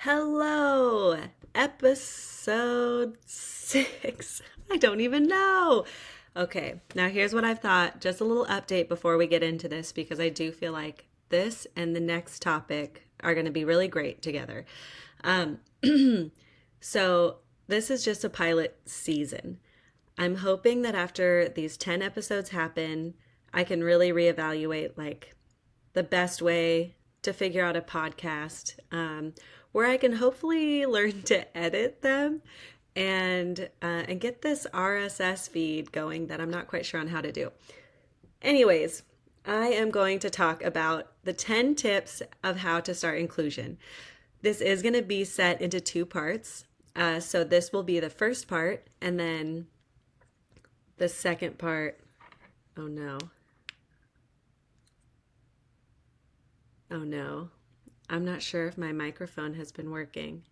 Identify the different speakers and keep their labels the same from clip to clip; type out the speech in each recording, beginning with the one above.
Speaker 1: Hello, episode 6. I don't even know. Okay, now here's what I've thought. Just a little update before we get into this because I do feel like this and the next topic are going to be really great together. Um, so, this is just a pilot season. I'm hoping that after these 10 episodes happen, I can really reevaluate like the best way to figure out a podcast where I can hopefully learn to edit them and get this RSS feed going that I'm not quite sure on how to do. Anyways, I am going to talk about the 10 tips of how to start inclusion. This is going to be set into two parts. So this will be the first part, and then the second part. Oh no. Oh no. I'm not sure if my microphone has been working.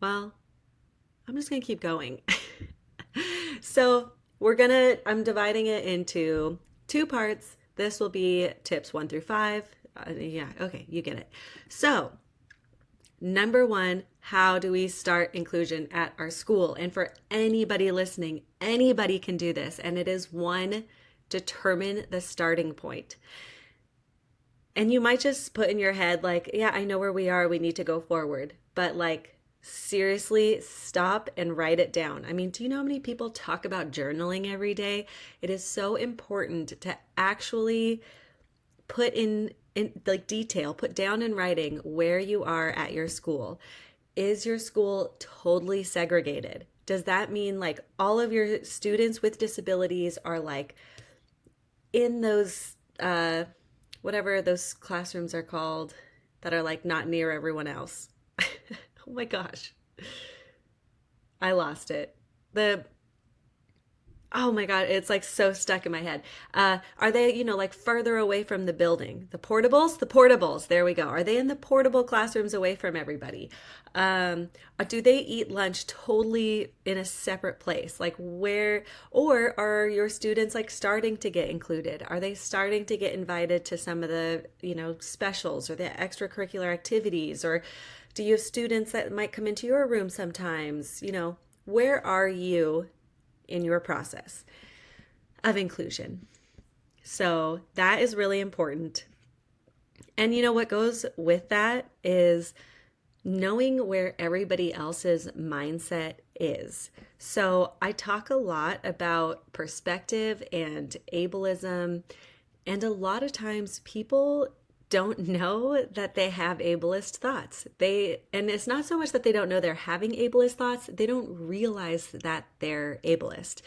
Speaker 1: Well, I'm just going to keep going. So, I'm dividing it into two parts. This will be tips 1 through 5. Yeah, okay, you get it. So, number one, how do we start inclusion at our school? And for anybody listening, anybody can do this. And it is one, determine the starting point. And you might just put in your head, like, yeah, I know where we are. We need to go forward. But, like, seriously, stop and write it down. I mean, do you know how many people talk about journaling every day? It is so important to actually put in like detail, put down in writing where you are at your school. Is your school totally segregated? Does that mean like all of your students with disabilities are like in those whatever those classrooms are called that are like not near everyone else? Oh my gosh. I lost it. The Oh my God, it's like so stuck in my head. Are they, like further away from the building? The portables? The portables. There we go. Are they in the portable classrooms away from everybody? Do they eat lunch totally in a separate place? Like where, or are your students like starting to get included? Are they starting to get invited to some of the, specials or the extracurricular activities? Or do you have students that might come into your room sometimes? Where are you in your process of inclusion? So that is really important. And what goes with that is knowing where everybody else's mindset is. So I talk a lot about perspective and ableism, and a lot of times people don't know that they have ableist thoughts. And it's not so much that they don't know they're having ableist thoughts, they don't realize that they're ableist.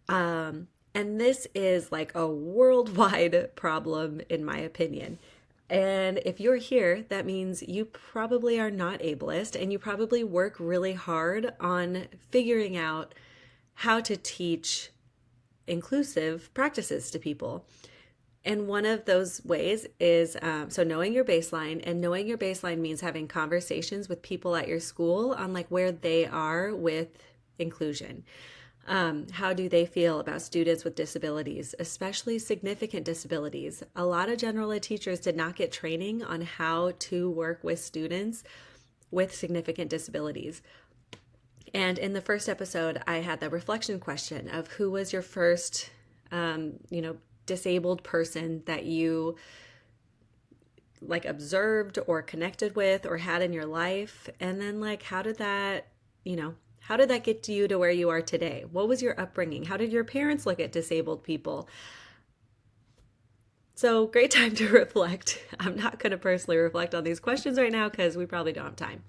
Speaker 1: And this is like a worldwide problem, in my opinion. And if you're here, that means you probably are not ableist and you probably work really hard on figuring out how to teach inclusive practices to people. And one of those ways is so knowing your baseline, and knowing your baseline means having conversations with people at your school on like where they are with inclusion. How do they feel about students with disabilities, especially significant disabilities? A lot of general ed teachers did not get training on how to work with students with significant disabilities. And in the first episode, I had the reflection question of who was your first, disabled person that you like observed or connected with or had in your life, and then like how did that get you to where you are today? What was your upbringing? How did your parents look at disabled people? So great time to reflect. I'm not going to personally reflect on these questions right now because we probably don't have time.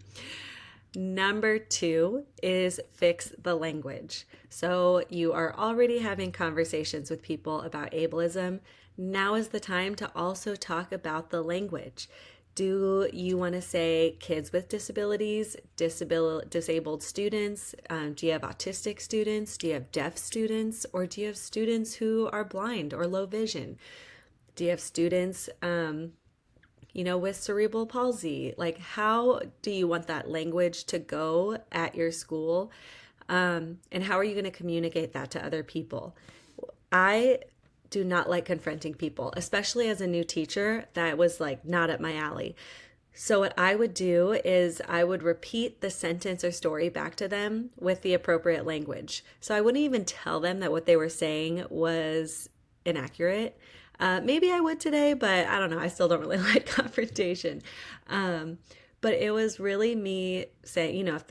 Speaker 1: Number 2 is fix the language. So you are already having conversations with people about ableism. Now is the time to also talk about the language. Do you want to say kids with disabilities, disabled students? Do you have autistic students? Do you have deaf students? Or do you have students who are blind or low vision? Do you have students with cerebral palsy? Like, how do you want that language to go at your school? And how are you going to communicate that to other people? I do not like confronting people, especially as a new teacher. That was like not up my alley. So, what I would do is I would repeat the sentence or story back to them with the appropriate language. So, I wouldn't even tell them that what they were saying was inaccurate. Maybe I would today, but I don't know. I still don't really like confrontation. Um, but it was really me saying, if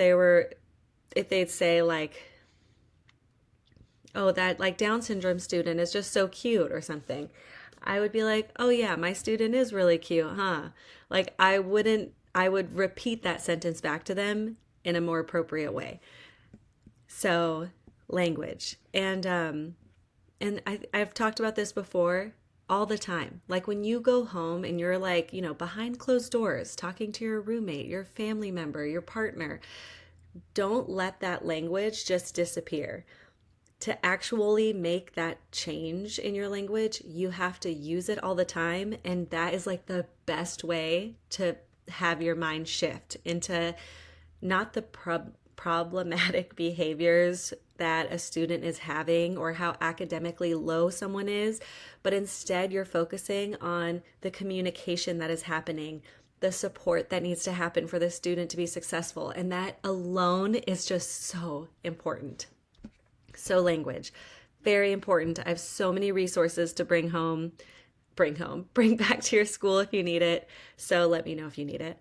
Speaker 1: they'd say, like, oh, that like Down syndrome student is just so cute or something, I would be like, oh yeah, my student is really cute, huh? Like I would repeat that sentence back to them in a more appropriate way. So language. I've talked about this before all the time. Like when you go home and you're like, behind closed doors, talking to your roommate, your family member, your partner, don't let that language just disappear. To actually make that change in your language, you have to use it all the time. And that is like the best way to have your mind shift into not the problematic behaviors that a student is having or how academically low someone is, but instead you're focusing on the communication that is happening, the support that needs to happen for the student to be successful. And that alone is just so important. So, language, very important. I have so many resources to bring back to your school if you need it. So, let me know if you need it.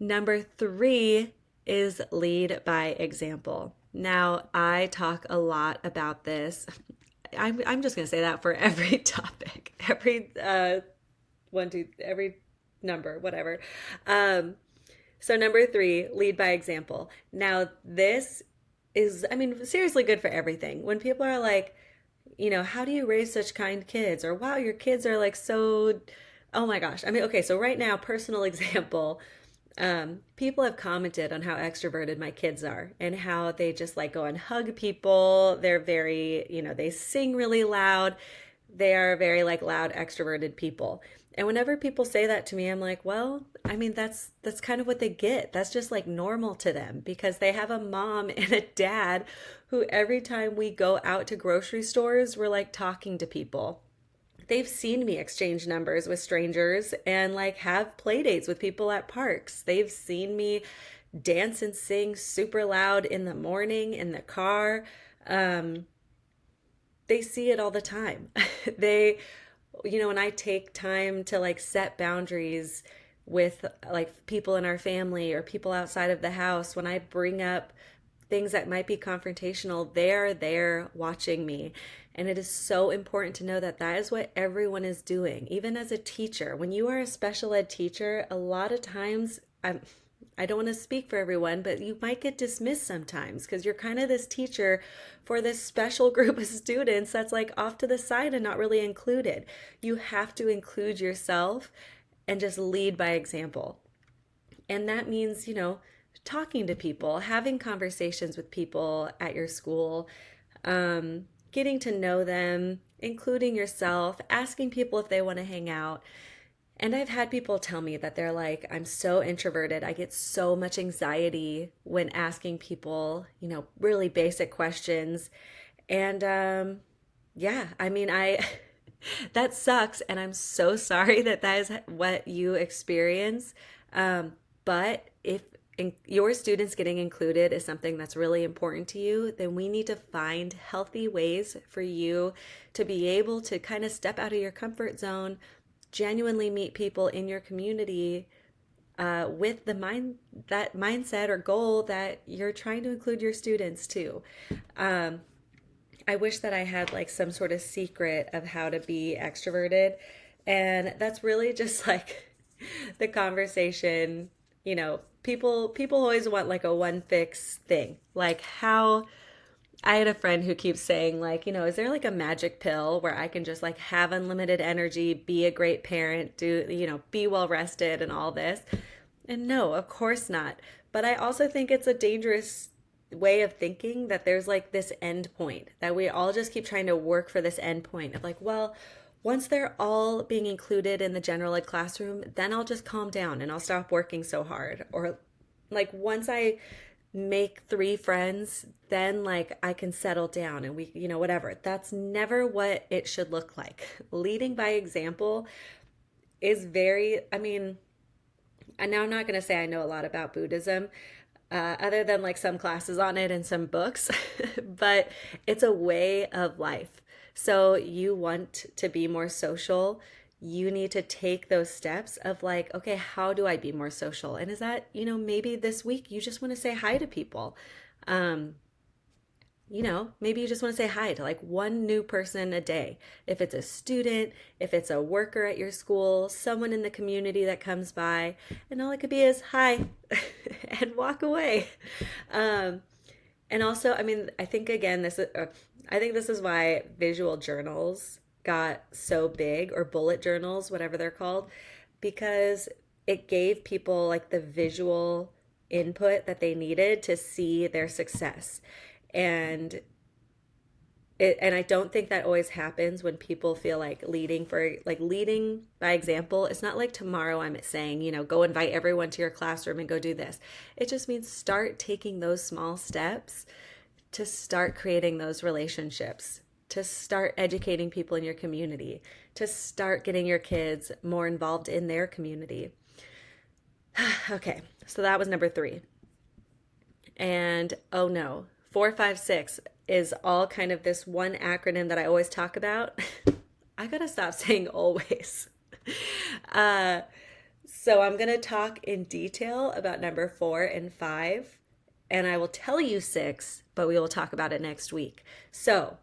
Speaker 1: Number 3 is lead by example. Now, I talk a lot about this. I'm just going to say that for every topic, every number, whatever. So, number 3, lead by example. Now, this is, I mean, seriously good for everything. When people are like, how do you raise such kind kids? Or wow, your kids are like so, oh my gosh. I mean, okay, so right now, personal example, people have commented on how extroverted my kids are and how they just like go and hug people. They're very, they sing really loud. They are very like loud, extroverted people. And whenever people say that to me, I'm like, well, I mean, that's kind of what they get. That's just like normal to them because they have a mom and a dad who every time we go out to grocery stores, we're like talking to people. They've seen me exchange numbers with strangers and like have play dates with people at parks. They've seen me dance and sing super loud in the morning in the car. Um, they see it all the time. They, when I take time to like set boundaries with like people in our family or people outside of the house, when I bring up things that might be confrontational, they're there watching me. And it is so important to know that that is what everyone is doing. Even as a teacher, when you are a special ed teacher, a lot of times, I don't want to speak for everyone, but you might get dismissed sometimes because you're kind of this teacher for this special group of students that's like off to the side and not really included. You have to include yourself and just lead by example. And that means, talking to people, having conversations with people at your school, getting to know them, including yourself, asking people if they want to hang out. And I've had people tell me that they're like, I'm so introverted. I get so much anxiety when asking people, really basic questions. And yeah, I mean, that sucks. And I'm so sorry that that is what you experience. But if your students getting included is something that's really important to you, then we need to find healthy ways for you to be able to kind of step out of your comfort zone, genuinely meet people in your community with that mindset or goal that you're trying to include your students too. I wish that I had like some sort of secret of how to be extroverted, and that's really just like the conversation. People always want like a one fix thing, like how I had a friend who keeps saying, like, is there like a magic pill where I can just like have unlimited energy, be a great parent, be well rested and all this? And no, of course not. But I also think it's a dangerous way of thinking that there's like this end point, that we all just keep trying to work for this end point of like, well, once they're all being included in the general ed classroom, then I'll just calm down and I'll stop working so hard. Or like once I make 3 friends, then like I can settle down and we, whatever. That's never what it should look like. Leading by example is very, I mean, And now I'm not going to say I know a lot about Buddhism, other than like some classes on it and some books, but it's a way of life. So you want to be more social. You need to take those steps of like, okay, how do I be more social? And is that, maybe this week you just want to say hi to people. Um, maybe you just want to say hi to like one new person a day. If it's a student, if it's a worker at your school, someone in the community that comes by, and all it could be is hi and walk away. Um, and also, I mean, I think again, I think this is why visual journals got so big, or bullet journals, whatever they're called, because it gave people like the visual input that they needed to see their success. And and I don't think that always happens when people feel like leading by example. It's not like tomorrow I'm saying, go invite everyone to your classroom and go do this. It just means start taking those small steps to start creating those relationships, to start educating people in your community, to start getting your kids more involved in their community. Okay, so that was number 3. And oh no, 456 is all kind of this one acronym that I always talk about. I gotta stop saying always. Uh, so I'm gonna talk in detail about number 4 and 5, and I will tell you 6, but we will talk about it next week. So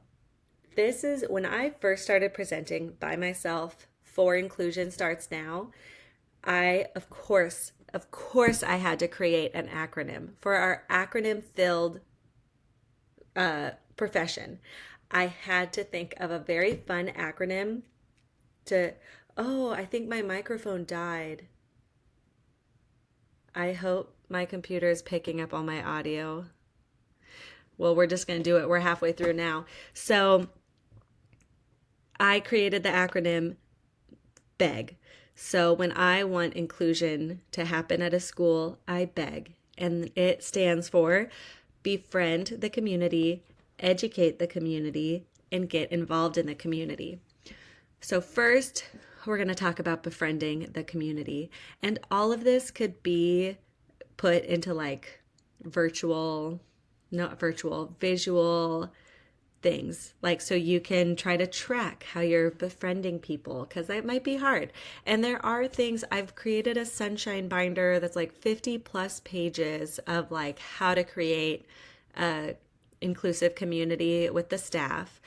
Speaker 1: this is when I first started presenting by myself for Inclusion Starts Now. Of course, I had to create an acronym for our acronym filled profession. I had to think of a very fun acronym to, oh, I think my microphone died. I hope my computer is picking up all my audio. Well, we're just going to do it. We're halfway through now. So I created the acronym BEG. So when I want inclusion to happen at a school, I beg. And it stands for befriend the community, educate the community, and get involved in the community. So first, we're going to talk about befriending the community. And all of this could be put into like visual things, like so you can try to track how you're befriending people, because that might be hard. And there are things, I've created a sunshine binder that's like 50 plus pages of like how to create a inclusive community with the staff.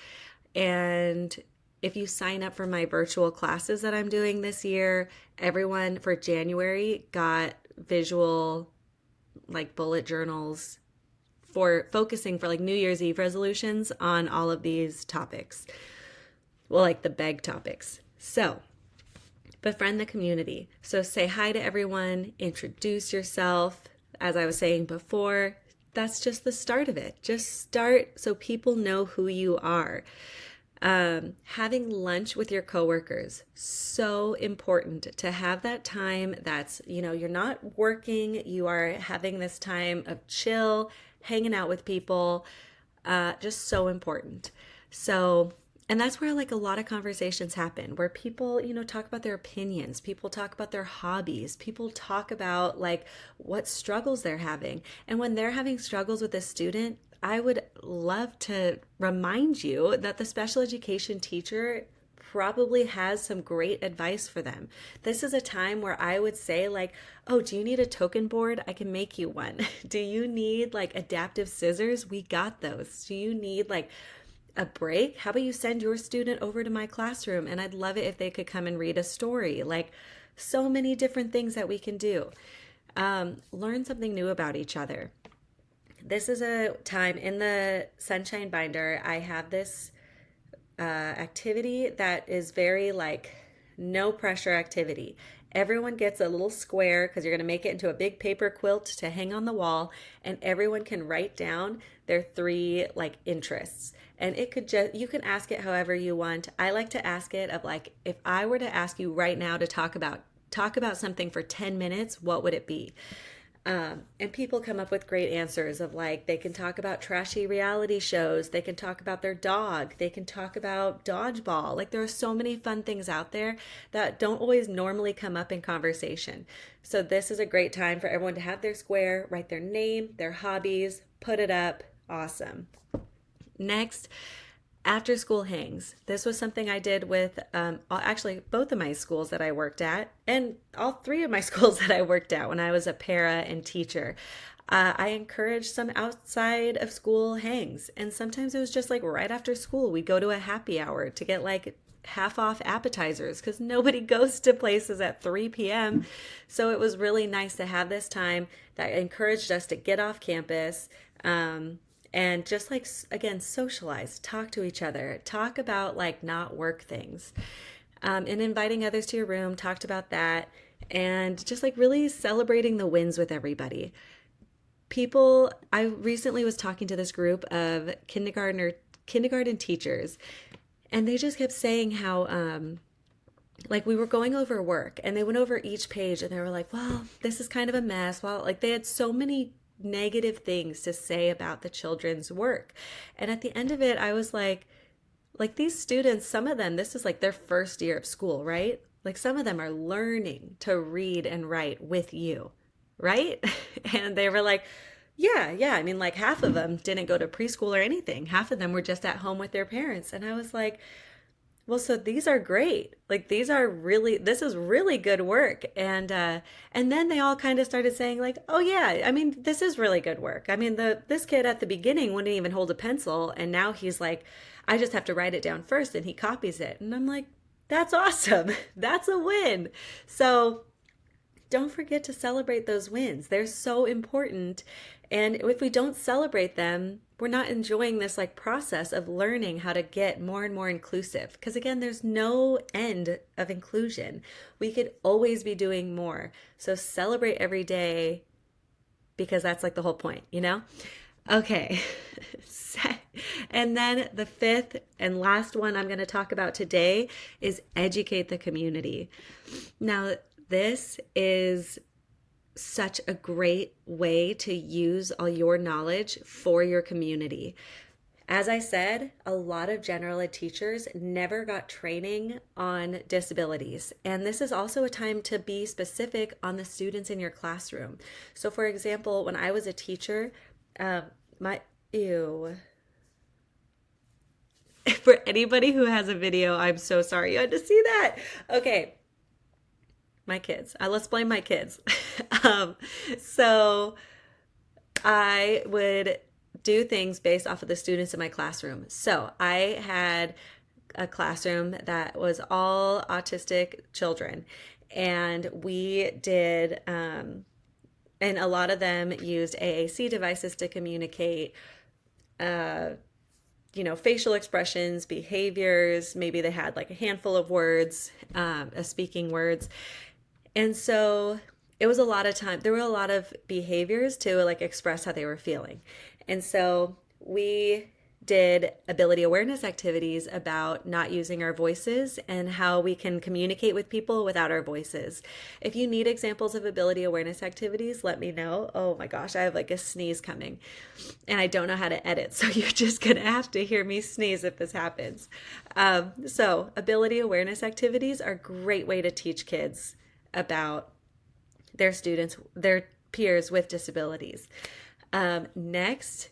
Speaker 1: And if you sign up for my virtual classes that I'm doing this year, everyone for January got visual like bullet journals for focusing for like New Year's Eve resolutions on all of these topics. Well, like the beg topics. So befriend the community. So say hi to everyone, introduce yourself. As I was saying before, that's just the start of it. Just start so people know who you are. Having lunch with your coworkers, so important to have that time that's, you're not working, you are having this time of chill, hanging out with people, just so important. So, and that's where like a lot of conversations happen, where people, talk about their opinions, people talk about their hobbies, people talk about like what struggles they're having. And when they're having struggles with a student, I would love to remind you that the special education teacher probably has some great advice for them. This is a time where I would say like, oh, do you need a token board? I can make you one. Do you need like adaptive scissors? We got those. Do you need like a break? How about you send your student over to my classroom, and I'd love it if they could come and read a story. Like so many different things that we can do. Learn something new about each other. This is a time in the Sunshine Binder. I have this activity that is very like no pressure activity. Everyone gets a little square because you're going to make it into a big paper quilt to hang on the wall, and everyone can write down their 3 like interests. And it could just, you can ask it however you want. I like to ask it of like, if I were to ask you right now to talk about something for 10 minutes, what would it be? And people come up with great answers of like, they can talk about trashy reality shows, they can talk about their dog, they can talk about dodgeball. Like, there are so many fun things out there that don't always normally come up in conversation. So, this is a great time for everyone to have their square, write their name, their hobbies, put it up. Awesome. Next, after school hangs. This was something I did with actually both of my schools that I worked at, and all three of my schools that I worked at when I was a para and teacher. I encouraged some outside of school hangs. And sometimes it was just like right after school, we'd go to a happy hour to get like half off appetizers because nobody goes to places at 3 p.m. So it was really nice to have this time that encouraged us to get off campus. And just like, again, socialize, talk to each other, talk about like not work things, and inviting others to your room, talked about that, and just like really celebrating the wins with everybody. I recently was talking to this group of kindergarten teachers, and they just kept saying how, like, we were going over work and they went over each page and they were like, well, this is kind of a mess. Well, like, they had so many negative things to say about the children's work. And at the end of it, I was like these students, some of them, this is like their first year of school, right? Like, some of them are learning to read and write with you, right? And they were like, yeah. I mean, like, half of them didn't go to preschool or anything. Half of them were just at home with their parents. And I was like, well, so these are great. Like, this is really good work. And then they all kind of started saying like, oh yeah, I mean, this is really good work. I mean, this kid at the beginning wouldn't even hold a pencil, and now he's like, I just have to write it down first, and he copies it. And I'm like, that's awesome. That's a win. So don't forget to celebrate those wins. They're so important. And if we don't celebrate them, we're not enjoying this like process of learning how to get more and more inclusive. Because again, there's no end of inclusion. We could always be doing more. So celebrate every day, because that's like the whole point, you know? Okay. And then the fifth and last one I'm going to talk about today is educate the community. Now, this is such a great way to use all your knowledge for your community. As I said, a lot of general ed teachers never got training on disabilities. And this is also a time to be specific on the students in your classroom. So for example, when I was a teacher, for anybody who has a video, I'm so sorry you had to see that. Okay. My kids. Let's blame my kids. So I would do things based off of the students in my classroom. So I had a classroom that was all autistic children, and we did, and a lot of them used AAC devices to communicate, facial expressions, behaviors. Maybe they had like a handful of words, speaking words. And so it was a lot of time. There were a lot of behaviors to like express how they were feeling. And so we did ability awareness activities about not using our voices and how we can communicate with people without our voices. If you need examples of ability awareness activities, let me know. Oh my gosh, I have like a sneeze coming and I don't know how to edit. So you're just going to have to hear me sneeze if this happens. So ability awareness activities are a great way to teach kids about their students, their peers with disabilities. Next,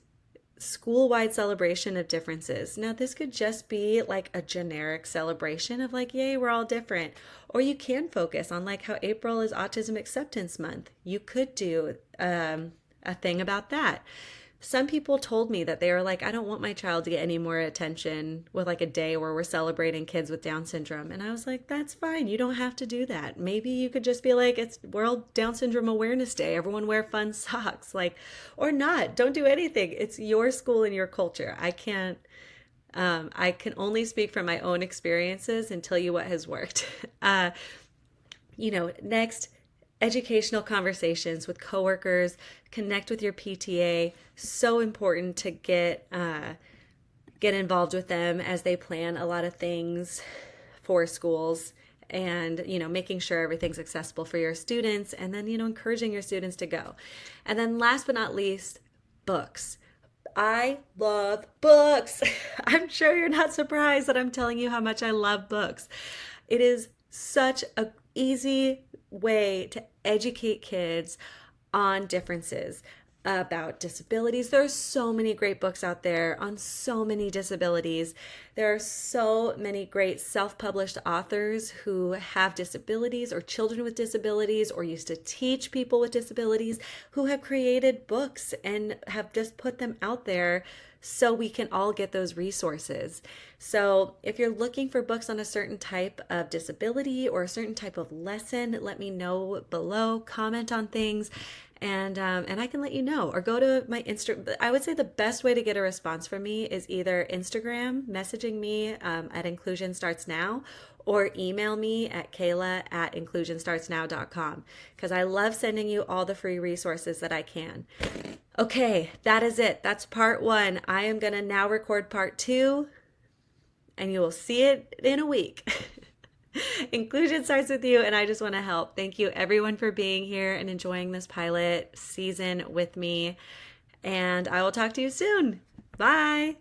Speaker 1: school-wide celebration of differences. Now, this could just be like a generic celebration of like, yay, we're all different. Or you can focus on like how April is Autism Acceptance Month. You could do a thing about that. Some people told me that they were like, I don't want my child to get any more attention with like a day where we're celebrating kids with Down syndrome. And I was like, that's fine. You don't have to do that. Maybe you could just be like, it's World Down Syndrome Awareness Day. Everyone wear fun socks, like, or not. Don't do anything. It's your school and your culture. I can only speak from my own experiences and tell you what has worked. Next, educational conversations with coworkers, connect with your PTA. So important to get involved with them as they plan a lot of things for schools and, making sure everything's accessible for your students, and then, encouraging your students to go. And then last but not least, books. I love books. I'm sure you're not surprised that I'm telling you how much I love books. It is such a easy way to educate kids on differences about disabilities. There are so many great books out there on so many disabilities. There are so many great self-published authors who have disabilities or children with disabilities or used to teach people with disabilities who have created books and have just put them out there so we can all get those resources. So if you're looking for books on a certain type of disability or a certain type of lesson, let me know below, comment on things, and I can let you know. Or go to my Insta. I would say the best way to get a response from me is either Instagram, messaging me at Inclusion Starts Now, or email me at kayla@inclusionstartsnow.com, because I love sending you all the free resources that I can. Okay, that is it. That's part 1. I am going to now record part 2, and you will see it in a week. Inclusion starts with you, and I just want to help. Thank you, everyone, for being here and enjoying this pilot season with me. And I will talk to you soon. Bye.